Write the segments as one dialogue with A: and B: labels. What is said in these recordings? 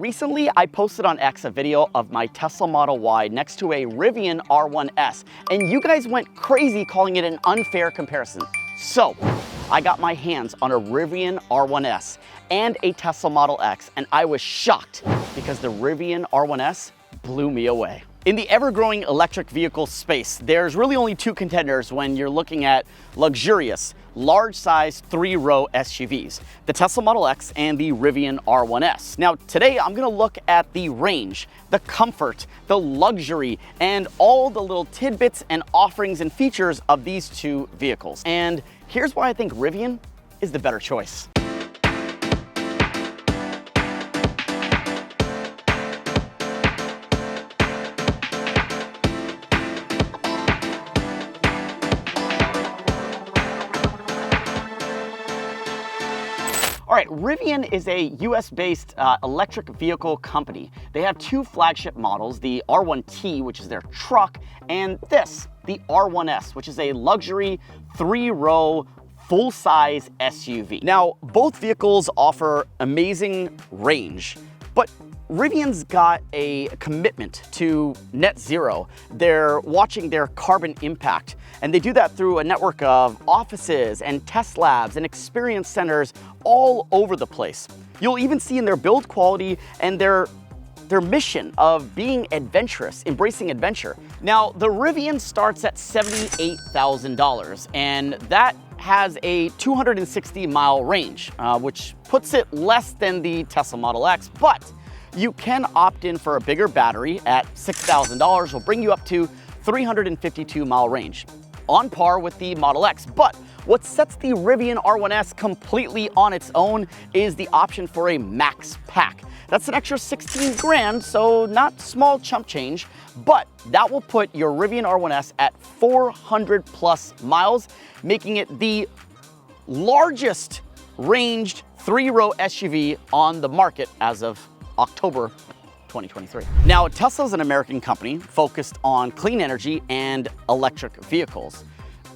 A: recently I posted on X a video of my Tesla Model Y next to a Rivian R1S, and you guys went crazy calling it an unfair comparison. So, I got my hands on a Rivian R1S and a Tesla Model X, and I was shocked because the Rivian R1S blew me away. In the ever-growing electric vehicle space, there's really only two contenders when you're looking at luxurious, large-size, three-row SUVs, the Tesla Model X and the Rivian R1S. Now, today I'm gonna look at the range, the comfort, the luxury, and all the little tidbits and offerings and features of these two vehicles. And here's why I think Rivian is the better choice. All right, Rivian is a US-based electric vehicle company. They have two flagship models, the R1T, which is their truck, and this, the R1S, which is a luxury three-row full-size SUV. Now, both vehicles offer amazing range, but Rivian's got a commitment to net zero. They're watching their carbon impact, and they do that through a network of offices and test labs and experience centers all over the place. You'll even see in their build quality and their mission of being adventurous, embracing adventure. Now, the Rivian starts at $78,000, and that has a 260-mile range, which puts it less than the Tesla Model X, but you can opt in for a bigger battery at $6,000, will bring you up to 352-mile range, on par with the Model X. But what sets the Rivian R1S completely on its own is the option for a max pack. That's an extra 16 grand, so not small chump change, but that will put your Rivian R1S at 400 plus miles, making it the largest ranged three-row SUV on the market as of October 2023. Now, Tesla's an American company focused on clean energy and electric vehicles.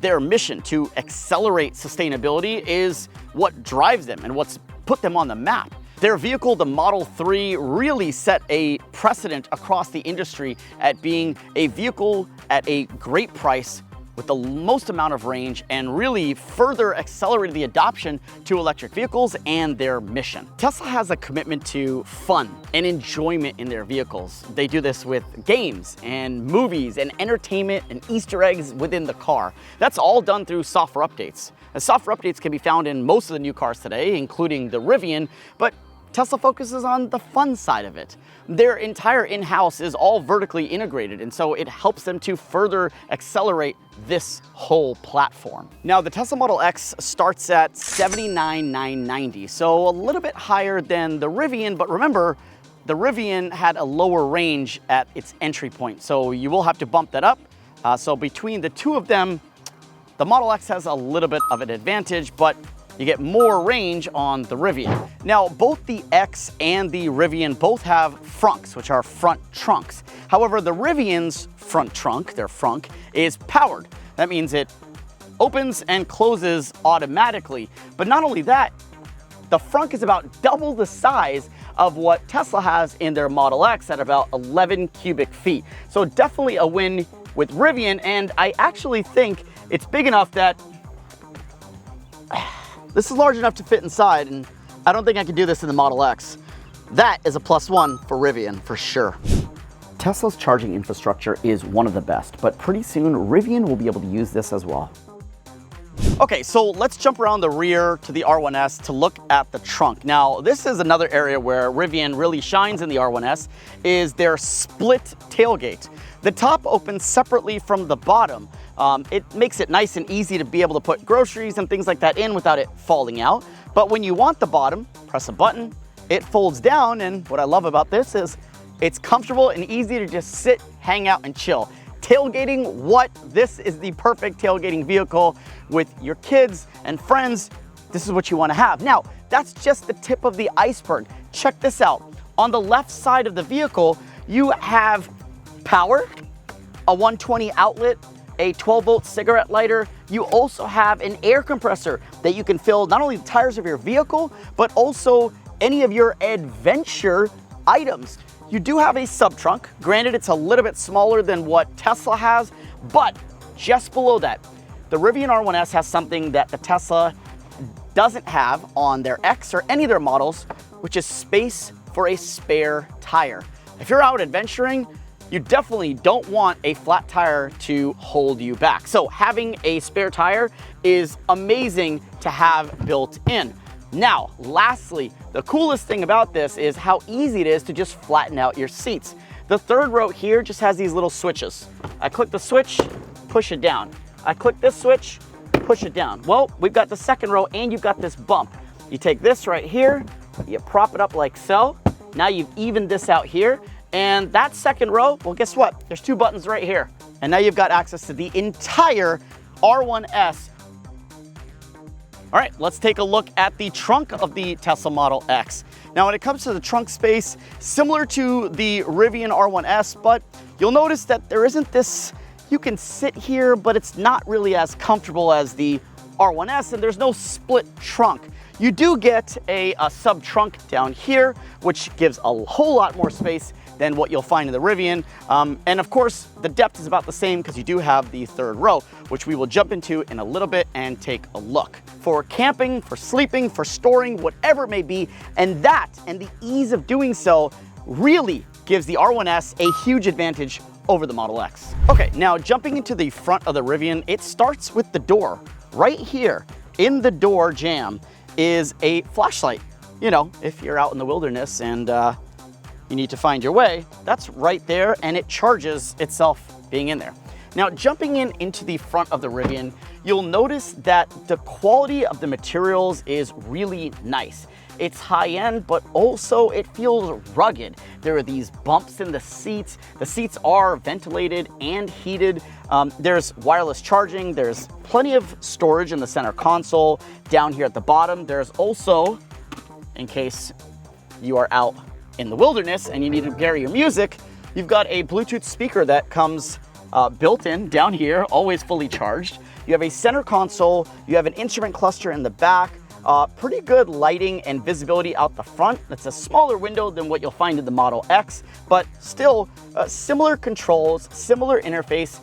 A: Their mission to accelerate sustainability is what drives them and what's put them on the map. Their vehicle, the Model 3, really set a precedent across the industry at being a vehicle at a great price with the most amount of range, and really further accelerated the adoption to electric vehicles and their mission. Tesla has a commitment to fun and enjoyment in their vehicles. They do this with games and movies and entertainment and Easter eggs within the car. That's all done through software updates. The software updates can be found in most of the new cars today, including the Rivian, but Tesla focuses on the fun side of it. Their entire in-house is all vertically integrated, and so it helps them to further accelerate this whole platform. Now, the Tesla Model X starts at $79,990, so a little bit higher than the Rivian, but remember, the Rivian had a lower range at its entry point, so you will have to bump that up. So between the two of them, the Model X has a little bit of an advantage, but you get more range on the Rivian. Now, both the X and the Rivian both have Frunks, which are front trunks. However, the Rivian's front trunk, their Frunk, is powered. That means it opens and closes automatically. But not only that, the Frunk is about double the size of what Tesla has in their Model X at about 11 cubic feet. So definitely a win with Rivian, and I actually think it's big enough that this is large enough to fit inside, and I don't think I could do this in the Model X. That is a +1 for Rivian, for sure. Tesla's charging infrastructure is one of the best, but pretty soon Rivian will be able to use this as well. Okay, so let's jump around the rear to the R1S to look at the trunk. Now, this is another area where Rivian really shines in the R1S, is their split tailgate. The top opens separately from the bottom. It makes it nice and easy to be able to put groceries and things like that in without it falling out. But when you want the bottom, press a button, it folds down, and what I love about this is it's comfortable and easy to just sit, hang out, and chill. Tailgating, what? This is the perfect tailgating vehicle with your kids and friends. This is what you want to have. Now, that's just the tip of the iceberg. Check this out. On the left side of the vehicle, you have power, a 120 outlet, a 12-volt cigarette lighter. You also have an air compressor that you can fill not only the tires of your vehicle, but also any of your adventure items, you do have a sub-trunk. Granted, it's a little bit smaller than what Tesla has, but just below that, the Rivian R1S has something that the Tesla doesn't have on their X or any of their models, which is space for a spare tire. If you're out adventuring, you definitely don't want a flat tire to hold you back. So having a spare tire is amazing to have built in. Now, lastly, the coolest thing about this is how easy it is to just flatten out your seats. The third row here just has these little switches. I click the switch, push it down. I click this switch, push it down. Well, we've got the second row and you've got this bump. You take this right here, you prop it up like so. Now you've evened this out here. And that second row, well, guess what? There's two buttons right here. And now you've got access to the entire R1S. All right, let's take a look at the trunk of the Tesla Model X. Now, when it comes to the trunk space, similar to the Rivian R1S, but you'll notice that there isn't this, you can sit here, but it's not really as comfortable as the R1S, and there's no split trunk. You do get a sub-trunk down here, which gives a whole lot more space than what you'll find in the Rivian. And of course, the depth is about the same because you do have the third row, which we will jump into in a little bit and take a look. For camping, for sleeping, for storing, whatever it may be, and the ease of doing so really gives the R1S a huge advantage over the Model X. Okay, now jumping into the front of the Rivian, it starts with the door. Right here in the door jamb is a flashlight. You know, if you're out in the wilderness and you need to find your way, that's right there, and it charges itself being in there. Now, jumping into the front of the Rivian, you'll notice that the quality of the materials is really nice. It's high-end, but also it feels rugged. There are these bumps in the seats. The seats are ventilated and heated. There's wireless charging. There's plenty of storage in the center console. Down here at the bottom, there's also, in case you are out in the wilderness and you need to carry your music, you've got a Bluetooth speaker that comes built in down here, always fully charged. You have a center console. You have an instrument cluster in the back. Pretty good lighting and visibility out the front. It's a smaller window than what you'll find in the Model X, but still similar controls, similar interface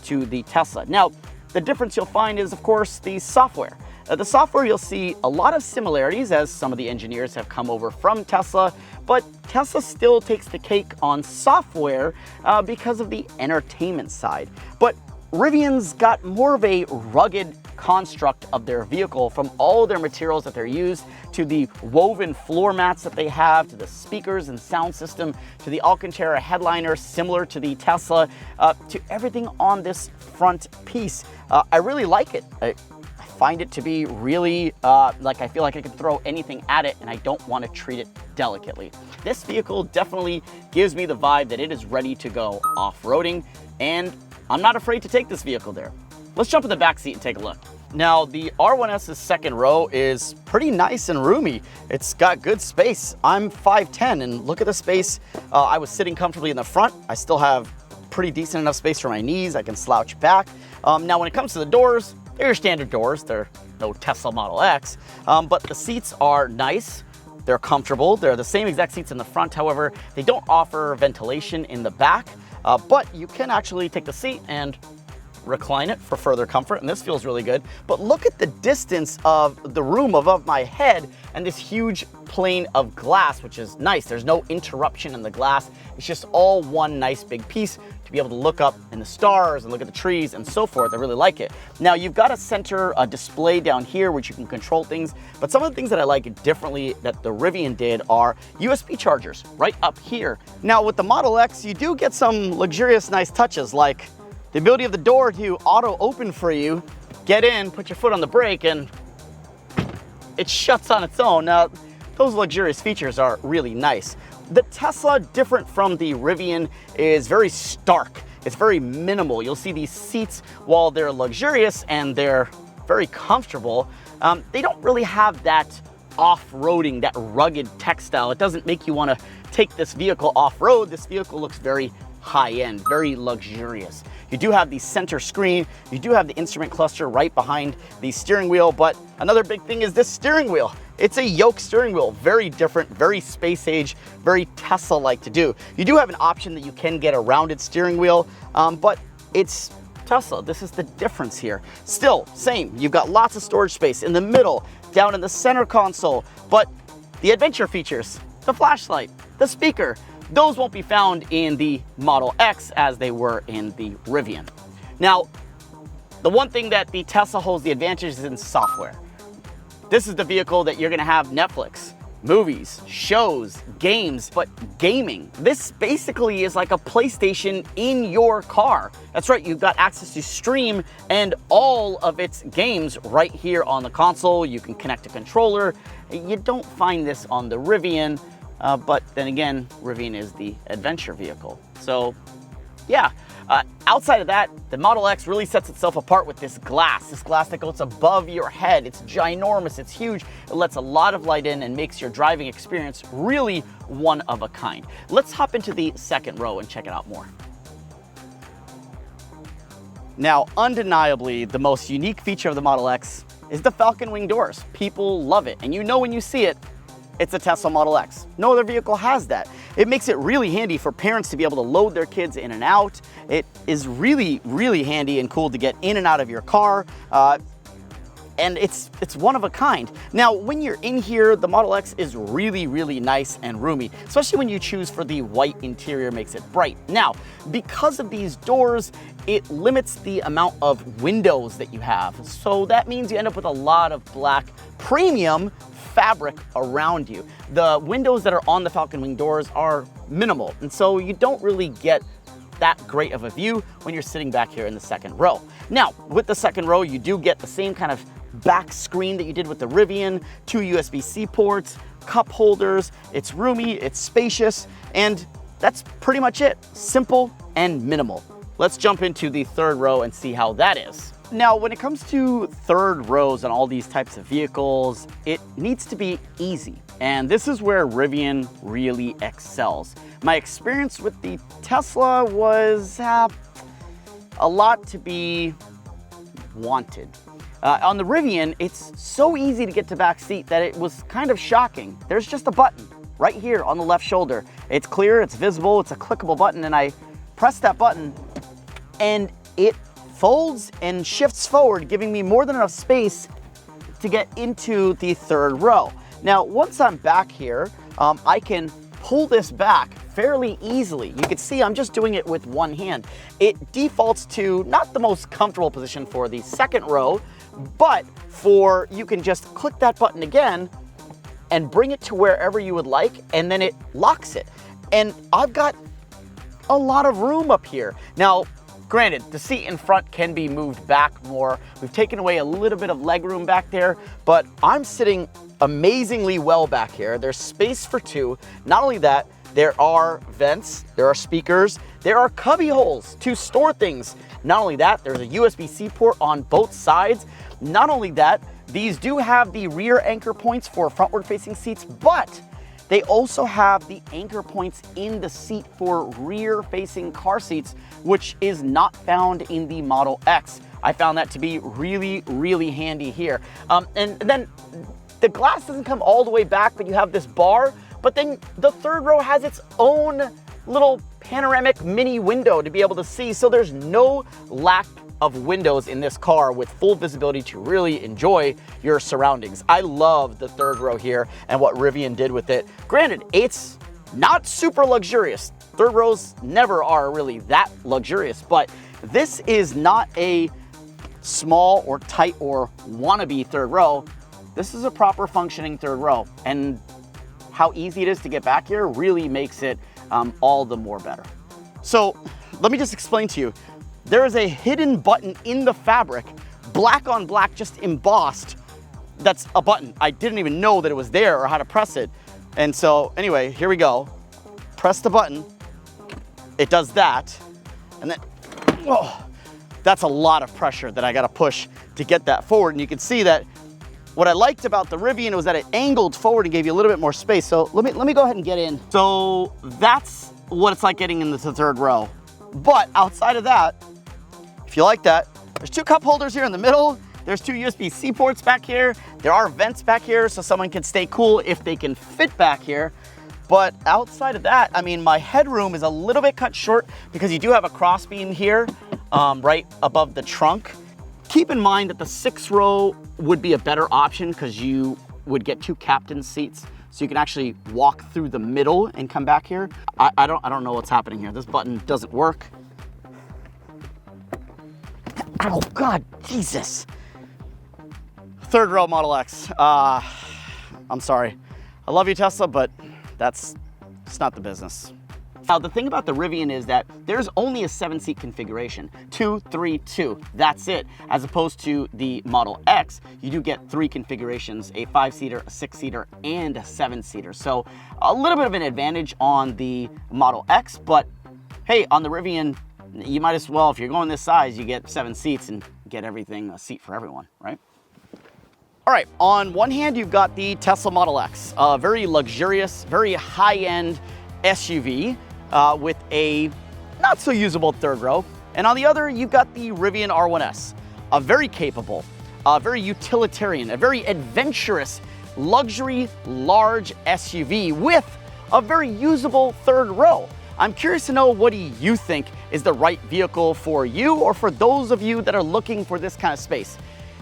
A: to the Tesla. Now, the difference you'll find is, of course, the software. The software, you'll see a lot of similarities as some of the engineers have come over from Tesla, but Tesla still takes the cake on software because of the entertainment side. But Rivian's got more of a rugged construct of their vehicle, from all their materials that they're used, to the woven floor mats that they have, to the speakers and sound system, to the Alcantara headliner similar to the Tesla, to everything on this front piece. I really like it. I find it to be really, I feel like I can throw anything at it and I don't want to treat it delicately. This vehicle definitely gives me the vibe that it is ready to go off-roading, and I'm not afraid to take this vehicle there. Let's jump in the back seat and take a look. Now, the R1S's second row is pretty nice and roomy. It's got good space. I'm 5'10", and look at the space. I was sitting comfortably in the front. I still have pretty decent enough space for my knees. I can slouch back. Now, when it comes to the doors, they're your standard doors. They're no Tesla Model X, but the seats are nice. They're comfortable. They're the same exact seats in the front. However, they don't offer ventilation in the back, but you can actually take the seat and recline it for further comfort, and this feels really good. But look at the distance of the room above my head and this huge plane of glass, which is nice. There's no interruption in the glass. It's just all one nice big piece to be able to look up in the stars and look at the trees and so forth. I really like it. Now, you've got a center display down here which you can control things, but some of the things that I like differently that the Rivian did are USB chargers right up here. Now, with the Model X, you do get some luxurious nice touches, like the ability of the door to auto open for you, get in, put your foot on the brake, and it shuts on its own. Now, those luxurious features are really nice. The Tesla, different from the Rivian, is very stark. It's very minimal. You'll see these seats, while they're luxurious and they're very comfortable, they don't really have that off-roading, that rugged textile. It doesn't make you want to take this vehicle off-road. This vehicle looks very high-end, very luxurious. You do have the center screen, you do have the instrument cluster right behind the steering wheel, but another big thing is this steering wheel. it's a yoke steering wheel, very different, very space age, very Tesla-like to do. You do have an option that you can get a rounded steering wheel, but it's Tesla. This is the difference here. Still, same, you've got lots of storage space in the middle, down in the center console, but the adventure features, the flashlight, the speaker, those won't be found in the Model X as they were in the Rivian. Now, the one thing that the Tesla holds the advantage is in software. This is the vehicle that you're gonna have Netflix, movies, shows, games, but gaming. This basically is like a PlayStation in your car. That's right, you've got access to stream and all of its games right here on the console. You can connect a controller. You don't find this on the Rivian, but then again, Rivian is the adventure vehicle. So yeah, outside of that, the Model X really sets itself apart with this glass that goes above your head. It's ginormous, it's huge, it lets a lot of light in and makes your driving experience really one of a kind. Let's hop into the second row and check it out more. Now, undeniably, the most unique feature of the Model X is the Falcon Wing doors. People love it, and you know when you see it, it's a Tesla Model X. No other vehicle has that. It makes it really handy for parents to be able to load their kids in and out. It is really, really handy and cool to get in and out of your car. And it's one of a kind. Now, when you're in here, the Model X is really, really nice and roomy, especially when you choose for the white interior, makes it bright. Now, because of these doors, it limits the amount of windows that you have. So that means you end up with a lot of black premium fabric around you. The windows that are on the Falcon Wing doors are minimal, and so you don't really get that great of a view when you're sitting back here in the second row. Now, with the second row, you do get the same kind of back screen that you did with the Rivian, 2 USB-C ports, cup holders, it's roomy, it's spacious, and that's pretty much it. Simple and minimal. Let's jump into the third row and see how that is. Now, when it comes to third rows on all these types of vehicles, it needs to be easy. And this is where Rivian really excels. My experience with the Tesla was a lot to be wanted. On the Rivian, it's so easy to get to back seat that it was kind of shocking. There's just a button right here on the left shoulder. It's clear, it's visible, it's a clickable button, and I press that button and it folds and shifts forward, giving me more than enough space to get into the third row. Now, once I'm back here, I can pull this back fairly easily. You can see I'm just doing it with one hand. It defaults to not the most comfortable position for the second row, but you can just click that button again and bring it to wherever you would like, and then it locks it. And I've got a lot of room up here. Now, granted, the seat in front can be moved back more. We've taken away a little bit of leg room back there, but I'm sitting amazingly well back here. There's space for two. Not only that, there are vents, there are speakers, there are cubby holes to store things. Not only that, there's a USB-C port on both sides. Not only that, these do have the rear anchor points for frontward facing seats, but they also have the anchor points in the seat for rear facing car seats, which is not found in the Model X. I found that to be really, really handy here. And then the glass doesn't come all the way back, but you have this bar, but then the third row has its own little panoramic mini window to be able to see. So there's no lack of windows in this car with full visibility to really enjoy your surroundings. I love the third row here and what Rivian did with it. Granted, it's not super luxurious. Third rows never are really that luxurious, but this is not a small or tight or wannabe third row. This is a proper functioning third row, and how easy it is to get back here really makes it all the more better. So let me just explain to you. There is a hidden button in the fabric, black on black, just embossed. That's a button. I didn't even know that it was there or how to press it. And so anyway, here we go. Press the button. It does that. And then, oh, that's a lot of pressure that I gotta push to get that forward. And you can see that what I liked about the Rivian was that it angled forward and gave you a little bit more space. So let me go ahead and get in. So that's what it's like getting in the third row. But outside of that, if you like that, there's two cup holders here in the middle, There's 2 USB-C ports back here. There are vents back here so someone can stay cool if they can fit back here. But outside of that, I mean, my headroom is a little bit cut short because you do have a crossbeam here right above the trunk. Keep in mind that the 6th row would be a better option because you would get 2 captain seats. So you can actually walk through the middle and come back here. I don't know what's happening here. This button doesn't work. Oh God, Jesus. 3rd row Model X. I'm sorry. I love you, Tesla, but it's not the business. Now, the thing about the Rivian is that there's only a 7-seat configuration, 2, 3, 2, that's it. As opposed to the Model X, you do get 3 configurations, a 5-seater, a 6-seater, and a 7-seater. So a little bit of an advantage on the Model X, but hey, on the Rivian, you might as well, if you're going this size, you get 7 seats and get everything, a seat for everyone, right? All right, on one hand, you've got the Tesla Model X, a very luxurious, very high-end SUV with a not so usable 3rd row. And on the other, you've got the Rivian R1S, a very capable, very utilitarian, a very adventurous, luxury, large SUV with a very usable 3rd row. I'm curious to know, what do you think is the right vehicle for you or for those of you that are looking for this kind of space?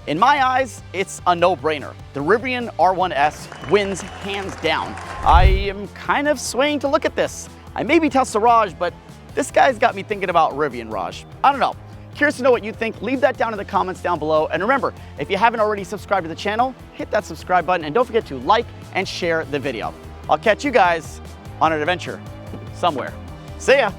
A: In my eyes, it's a no-brainer. The Rivian R1S wins hands down. I am kind of swaying to look at this. I may be Tesla Raj, but this guy's got me thinking about Rivian Raj. I don't know. Curious to know what you think. Leave that down in the comments down below. And remember, if you haven't already subscribed to the channel, hit that subscribe button and don't forget to like and share the video. I'll catch you guys on an adventure somewhere. See ya.